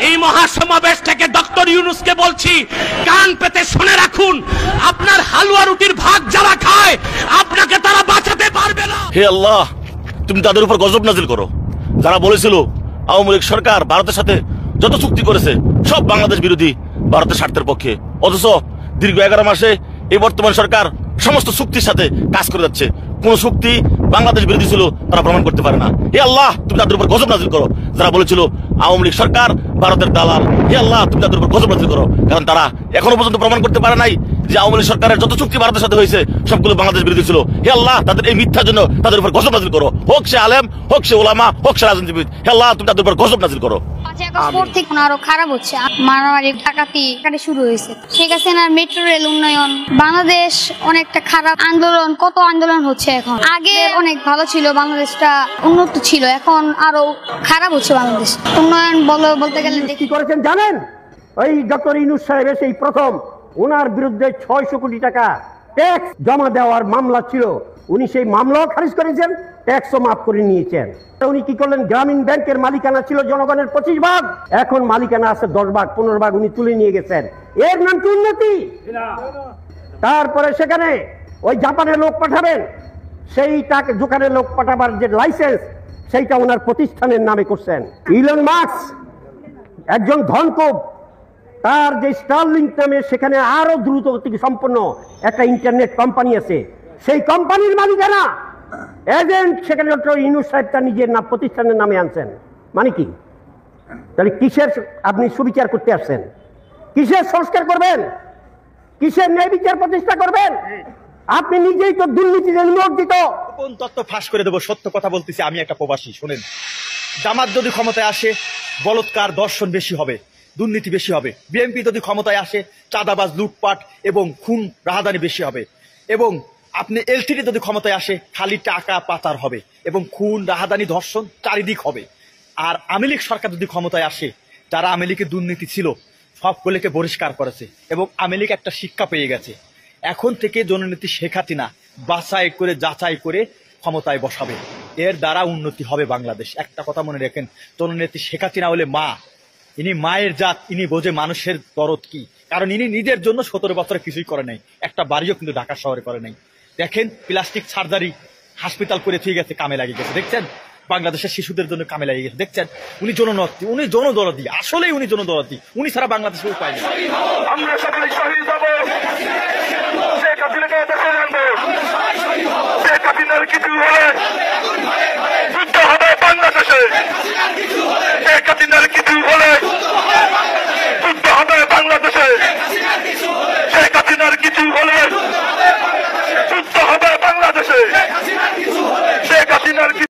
এই মহাসমাবেশ থেকে ডক্টর ইউনূসকে বলছি, কান পেতে শুনে রাখুন, আপনার হালুয়া রুটির ভাগ যারা খায় আপনাকে তারা বাঁচাতে পারবে না। হে আল্লাহ, তুমি তাদের উপর গজব নাজিল করো যারা বলেছিল আওয়ামী লীগ সরকার ভারতের সাথে যত চুক্তি করেছে সব বাংলাদেশ বিরোধী, ভারতের স্বার্থের পক্ষে, অথচ দীর্ঘ 11 মাসে এই বর্তমান সরকার সমস্ত চুক্তির সাথে কাজ করে যাচ্ছে। কোন চুক্তি বাংলাদেশ বিরোধী ছিল তারা প্রমাণ করতে পারে না। হে আল্লাহ, তুমি তাদের উপর গজব নাজিল করো যারা বলেছিল আওয়ামী লীগ সরকার ভারতের দালাল। হে আল্লাহ, তুমি তাদের উপর গজব নাজিল করো, কারণ তারা এখনো পর্যন্ত প্রমাণ করতে পারে নাই যে আওয়ামী লীগ সরকারের যত চুক্তি ভারতের সাথে হয়েছে সবগুলো বাংলাদেশ বিরোধী ছিল। হে আল্লাহ, তাদের এই মিথ্যার জন্য তাদের উপর গজব নাজিল করো, হোক সে আলেম, হোক সে ওলামা, হোক সে রাজনীতিবিদ। হে আল্লাহ, তুমি তাদের উপর গজব নাজিল করো। আরো খারাপ হচ্ছে, মারামারি ডাকাতি শুরু হয়েছে। শেখ হাসিনার মেট্রো রেল উন্নয়ন, বাংলাদেশ অনেকটা খারাপ, আন্দোলন, কত আন্দোলন হচ্ছে এখন। আগে অনেক ভালো ছিল, বাংলাদেশটা উন্নত ছিল, এখন আরো খারাপ হচ্ছে বাংলাদেশ। উন্নয়ন বলতে গেলে কি করেছেন জানেন? ওই ডক্টর ইউনূস সাহেবের সেই প্রথম ওনার বিরুদ্ধে 600 কোটি টাকা ট্যাক্স জমা দেওয়ার মামলা ছিল, উনি সেই মামলাও খারিজ করেছেন, ট্যাক্সও মাফ করে নিয়েছেন। উনি কি করলেন? গ্রামীণ ব্যাংকের মালিকানা ছিল জনগণের 25 ভাগ, এখন মালিকানা আছে 10 ভাগ, 15 ভাগ উনি তুলে নিয়ে গেছেন। এর নাম কি উন্নতি? তারপরে সেখানে ওই জাপানের লোক পাঠাবেন, সেই টাকা দোকানের লোক পাঠাবার যে লাইসেন্স সেইটা ওনার প্রতিষ্ঠানের নামে করছেন। ইলন মাস্ক একজন ধনকুব, তার যে স্টারলিংক নামে সেখানে আরো দ্রুত গতি সম্পন্ন একটা ইন্টারনেট কোম্পানি আছে, সেই কোম্পানির মালিকানা এজেন্ট সেখানে ডক্টর ইউনূস সাহেব তার নিজের নাম প্রতিষ্ঠানের নামে আনছেন। মানে কি? তাহলে কিসের আপনি সুবিচার করতে আসছেন? কিসের সংস্কার করবেন? কিসের ন্যায় বিচার প্রতিষ্ঠা করবেন? আপনি নিজেই তো দুর্নীতিতে নিমজ্জিত। কোন তত্ত্ব ফাঁস করে দেবো, সত্য কথা বলতেছি, আমি একটা প্রবাসী। শোনেন, জামাত যদি ক্ষমতায় আসে বলৎকার, দর্শন বেশি হবে, দুর্নীতি বেশি হবে। বিএনপি যদি ক্ষমতায় আসে চাঁদাবাজ, লুটপাট এবং খুন রাহাদানি বেশি হবে। এবং আপনি এলটিটি যদি ক্ষমতায় আসে খালি টাকা পাচার হবে এবং খুন রাহাদানি ধর্ষণ চারিদিক হবে। আর আওয়ামী লীগ সরকার যদি ক্ষমতায় আসে, যারা আওয়ামী লীগের দুর্নীতি ছিল সবগুলোকে বহিষ্কার করেছে এবং আওয়ামী লীগ একটা শিক্ষা পেয়ে গেছে। এখন থেকে জননীতি শেখ হাসিনা বাছাই করে যাচাই করে ক্ষমতায় বসাবে, এর দ্বারা উন্নতি হবে বাংলাদেশ। একটা কথা মনে রাখেন, জননীতি শেখ হাসিনা হলে মা, ইনি মায়ের জাত, ইনি বোঝে মানুষের দরদ কি। কারণ ইনি নিজের জন্য 17 বছরে কিছুই করে নাই, একটা বাড়িও কিন্তু ঢাকা শহরে করে নাই। দেখেন, প্লাস্টিক সার্জারি হাসপাতাল করে থুয়ে গেছে, কামে লাগিয়ে গেছে। দেখছেন, বাংলাদেশের শিশুদের জন্য কামে লাগিয়ে গেছে। দেখছেন, উনি জননর্থী, উনি জনদরদি, আসলেই উনি জনদরদি, উনি ছাড়া বাংলাদেশের উপায় নেই। আমরা সকলে শহীদ হব, শেখ হাসিনাকে দেশে আনবো। শেখ হাসিনার কিছু হলে যুদ্ধ হবে বাংলাদেশে। শেখ হাসিনার